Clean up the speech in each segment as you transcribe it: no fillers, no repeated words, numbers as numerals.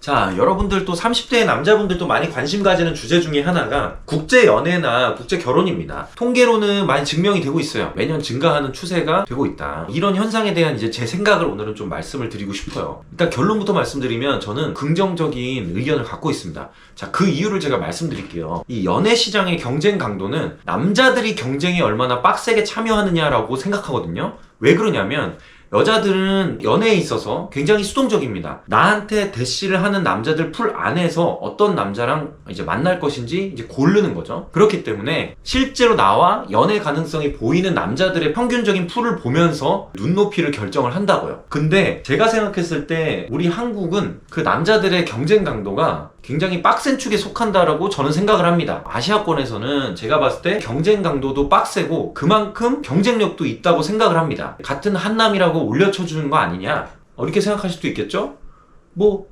자, 여러분들 또 30대 남자분들도 많이 관심 가지는 주제 중에 하나가 국제 연애나 국제 결혼입니다. 통계로는 많이 증명이 되고 있어요. 매년 증가하는 추세가 되고 있다. 이런 현상에 대한 이제 제 생각을 오늘은 좀 말씀을 드리고 싶어요. 일단 결론부터 말씀드리면 저는 긍정적인 의견을 갖고 있습니다. 자, 그 이유를 제가 말씀드릴게요. 이 연애 시장의 경쟁 강도는 남자들이 경쟁에 얼마나 빡세게 참여하느냐라고 생각하거든요. 왜 그러냐면 여자들은 연애에 있어서 굉장히 수동적입니다. 나한테 대시를 하는 남자들 풀 안에서 어떤 남자랑 이제 만날 것인지 이제 고르는 거죠. 그렇기 때문에 실제로 나와 연애 가능성이 보이는 남자들의 평균적인 풀을 보면서 눈높이를 결정을 한다고요. 근데 제가 생각했을 때 우리 한국은 그 남자들의 경쟁 강도가 굉장히 빡센 축에 속한다라고 저는 생각을 합니다. 아시아권에서는 제가 봤을 때 경쟁 강도도 빡세고 그만큼 경쟁력도 있다고 생각을 합니다. 같은 한남이라고 올려쳐주는 거 아니냐? 이렇게 생각하실 수도 있겠죠? 뭐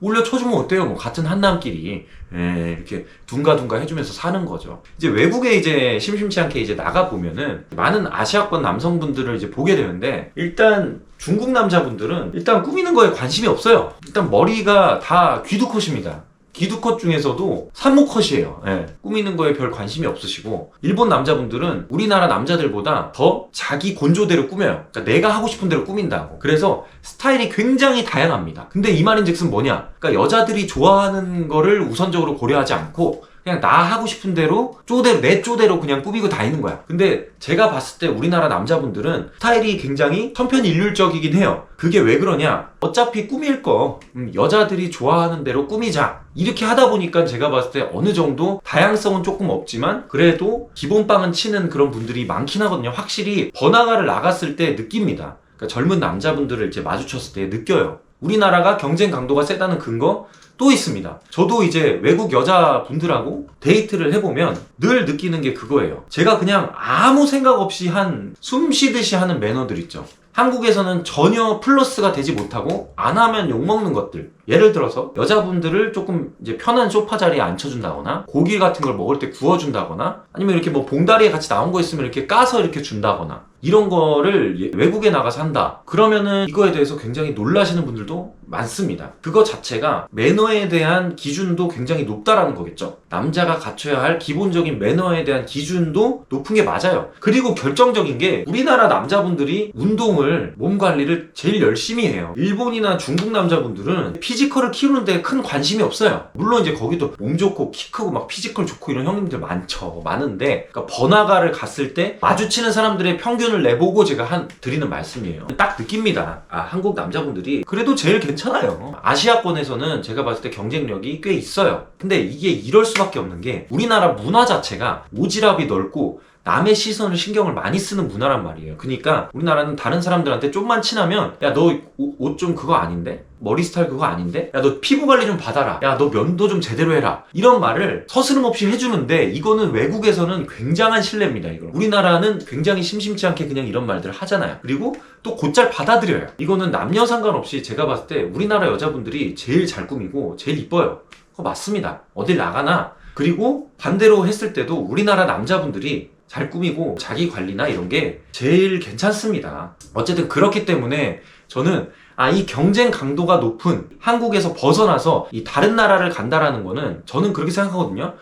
올려쳐주면 어때요? 뭐 같은 한남끼리 이렇게 둥가둥가 해주면서 사는 거죠. 이제 외국에 이제 심심치 않게 이제 나가 보면은 많은 아시아권 남성분들을 이제 보게 되는데 일단 중국 남자분들은 일단 꾸미는 거에 관심이 없어요. 일단 머리가 다 귀두컷입니다. 기두컷 중에서도 산모컷이에요. 꾸미는 거에 별 관심이 없으시고 일본 남자분들은 우리나라 남자들보다 더 자기 곤조대로 꾸며요. 그러니까 내가 하고 싶은 대로 꾸민다고. 그래서 스타일이 굉장히 다양합니다. 근데 이 말인즉슨 뭐냐? 그러니까 여자들이 좋아하는 거를 우선적으로 고려하지 않고 그냥 나 하고 싶은 대로 쪼대로 내 쪼대로 그냥 꾸미고 다니는 거야. 근데 제가 봤을 때 우리나라 남자분들은 스타일이 굉장히 천편일률적이긴 해요. 그게 왜 그러냐? 어차피 꾸밀 거 여자들이 좋아하는 대로 꾸미자 이렇게 하다 보니까 제가 봤을 때 어느 정도 다양성은 조금 없지만 그래도 기본빵은 치는 그런 분들이 많긴 하거든요. 확실히 번화가를 나갔을 때 느낍니다. 그러니까 젊은 남자분들을 이제 마주쳤을 때 느껴요. 우리나라가 경쟁 강도가 세다는 근거 또 있습니다. 저도 이제 외국 여자분들하고 데이트를 해보면 늘 느끼는 게 그거예요. 제가 그냥 아무 생각 없이 숨 쉬듯이 하는 매너들 있죠. 한국에서는 전혀 플러스가 되지 못하고 안 하면 욕먹는 것들. 예를 들어서 여자분들을 조금 이제 편한 소파 자리에 앉혀준다거나 고기 같은 걸 먹을 때 구워준다거나 아니면 이렇게 뭐 봉다리에 같이 나온 거 있으면 이렇게 까서 이렇게 준다거나 이런 거를 외국에 나가서 한다. 그러면은 이거에 대해서 굉장히 놀라시는 분들도 많습니다. 그거 자체가 매너에 대한 기준도 굉장히 높다라는 거겠죠. 남자가 갖춰야 할 기본적인 매너에 대한 기준도 높은 게 맞아요. 그리고 결정적인 게 우리나라 남자분들이 운동을 몸 관리를 제일 열심히 해요. 일본이나 중국 남자분들은 피지컬을 키우는데 큰 관심이 없어요. 물론 이제 거기도 몸 좋고 키 크고 막 피지컬 좋고 이런 형님들 많은데 그러니까 번화가를 갔을 때 마주치는 사람들의 평균을 내보고 제가 드리는 말씀이에요. 딱 느낍니다. 한국 남자분들이 그래도 제일 괜찮아요. 아시아권에서는 제가 봤을 때 경쟁력이 꽤 있어요. 근데 이게 이럴 수밖에 없는 게 우리나라 문화 자체가 오지랖이 넓고 남의 시선을 신경을 많이 쓰는 문화란 말이에요. 그러니까 우리나라는 다른 사람들한테 좀만 친하면 야 너 옷 좀 그거 아닌데? 머리 스타일 그거 아닌데? 야 너 피부 관리 좀 받아라. 야 너 면도 좀 제대로 해라. 이런 말을 서스름 없이 해주는데 이거는 외국에서는 굉장한 신뢰입니다. 이거. 우리나라는 굉장히 심심치 않게 그냥 이런 말들을 하잖아요. 그리고 또 곧잘 받아들여요. 이거는 남녀 상관없이 제가 봤을 때 우리나라 여자분들이 제일 잘 꾸미고 제일 이뻐요. 그거 맞습니다. 어딜 나가나. 그리고 반대로 했을 때도 우리나라 남자분들이 잘 꾸미고 자기 관리나 이런 게 제일 괜찮습니다. 어쨌든 그렇기 때문에 저는 이 경쟁 강도가 높은 한국에서 벗어나서 이 다른 나라를 간다라는 거는 저는 그렇게 생각하거든요.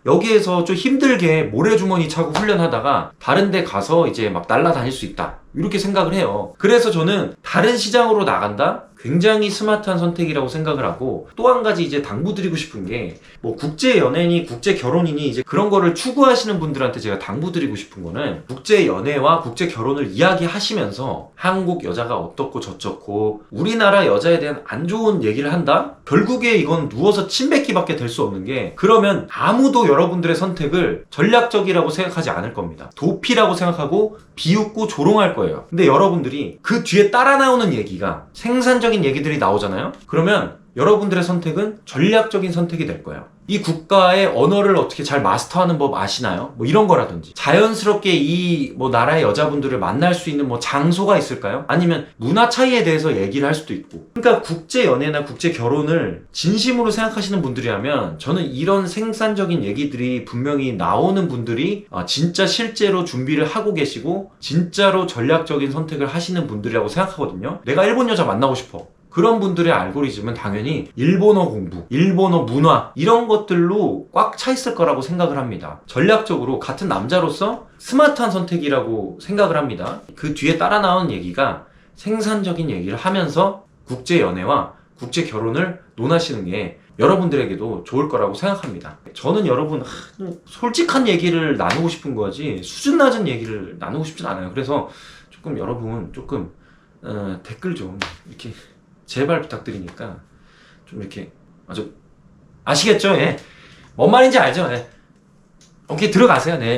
여기에서 좀 힘들게 모래주머니 차고 훈련하다가 다른 데 가서 이제 막 날아다닐 수 있다. 이렇게 생각을 해요. 그래서 저는 다른 시장으로 나간다? 굉장히 스마트한 선택이라고 생각을 하고 또 한 가지 이제 당부드리고 싶은 게 뭐 국제 연애니 국제 결혼이니 이제 그런 거를 추구하시는 분들한테 제가 당부드리고 싶은 거는 국제 연애와 국제 결혼을 이야기하시면서 한국 여자가 어떻고 저쩌고 우리나라 여자에 대한 안 좋은 얘기를 한다? 결국에 이건 누워서 침 뱉기밖에 될 수 없는 게 그러면 아무도 여러분들의 선택을 전략적이라고 생각하지 않을 겁니다. 도피라고 생각하고 비웃고 조롱할 거예요. 근데 여러분들이 그 뒤에 따라 나오는 얘기가 생산적인 얘기들이 나오잖아요. 그러면 여러분들의 선택은 전략적인 선택이 될 거예요. 이 국가의 언어를 어떻게 잘 마스터하는 법 아시나요? 뭐 이런 거라든지 자연스럽게 이 나라의 여자분들을 만날 수 있는 장소가 있을까요? 아니면 문화 차이에 대해서 얘기를 할 수도 있고. 그러니까 국제 연애나 국제 결혼을 진심으로 생각하시는 분들이라면 저는 이런 생산적인 얘기들이 분명히 나오는 분들이 진짜 실제로 준비를 하고 계시고 진짜로 전략적인 선택을 하시는 분들이라고 생각하거든요. 내가 일본 여자 만나고 싶어. 그런 분들의 알고리즘은 당연히 일본어 공부, 일본어 문화 이런 것들로 꽉 차 있을 거라고 생각을 합니다. 전략적으로 같은 남자로서 스마트한 선택이라고 생각을 합니다. 그 뒤에 따라 나온 얘기가 생산적인 얘기를 하면서 국제 연애와 국제 결혼을 논하시는 게 여러분들에게도 좋을 거라고 생각합니다. 저는 여러분 솔직한 얘기를 나누고 싶은 거지 수준 낮은 얘기를 나누고 싶진 않아요. 그래서 조금 여러분 조금 댓글 좀 이렇게 제발 부탁드리니까 좀 이렇게 아시겠죠? 예. 뭔 말인지 알죠? 예. 오케이 들어가세요. 네.